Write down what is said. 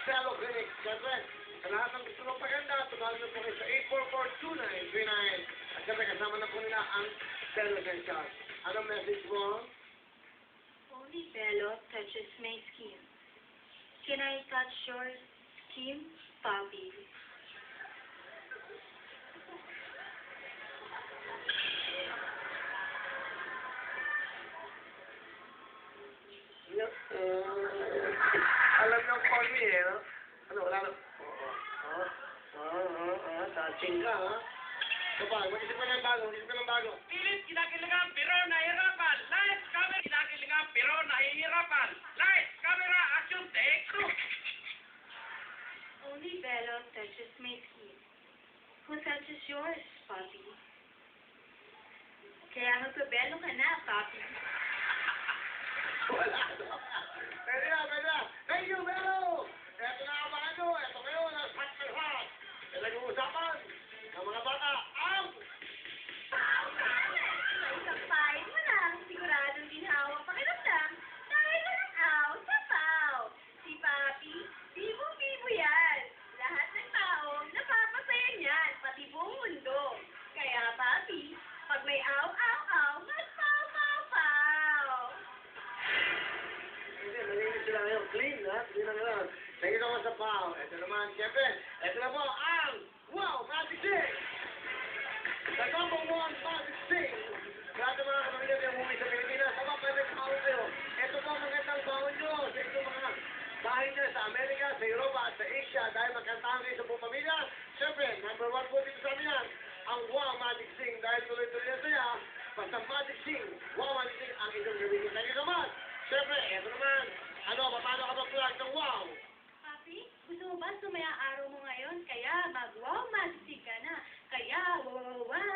Fellow Clinic. Siyempre, sa lahat ng gusto ng paganda, tumawag na po kayo sa 844-2939. At siyempre, kasama na po nila ang Fellow Essentials. Anong message mo? Only Bello touches my skin. Can I touch your skin, Papi? Alam niyo ang Connie eh, no? Ano, wala na. Touching ka, ha? Kapag, mag-isip ka ng bago, mag-isip ka ng bago. Pilit kinakailangan pero nahihirapan. Lights, camera, kinakailangan pero nahihirapan. Lights, camera, action, take two. Only Bello touches my skin. Who touches yours, Papi? Kaya magpabelo ka na, Papi. Wala na. Pwede na, pwede na. Thank you, Melo! Eto na ang mga nyo. Eto kayo, hot na hot. Ito nag-uusapan. Ang mga bata, out! Isapain mo lang. Siguradong ginhawa pakiramdam. Dahil walang aw sa pao. Si Papi, bibong-bibo yan. Lahat ng tao, napapasaya niyan, pati buong mundo. Kaya, Papi, pag may aw-aw-aw, mas paw-paw-paw. Hindi, malinis sila ngayon. Clean, ha? Clean lang lang. Thank you naman sa pao. Ito naman, siyempre, ito na po ang Wow Magic Sing! The number one Magic Sing! Lahat ng mga kapamilya ng umuwi sa Pilipinas, aba, pwede kumawin kayo. Ito po ang magandang baon nyo sa inyong mga bahay nyo sa Amerika, sa Europa, at sa Asia. Dahil magkantahan kayo sa buong pamilya. Siyempre, number one po dito sa amin yan, ang Wow Magic Sing. Dahil tuloy-tuloy na saya, basta Magic Sing, Wow Magic Sing ang inyong gawin. Thank you so much! Siyempre, ito naman, paano ka mag-plug ng wow? Papi, gusto mo ba sumaya araw mo ngayon? Kaya mag-wow magic ka na. Kaya wow, wow,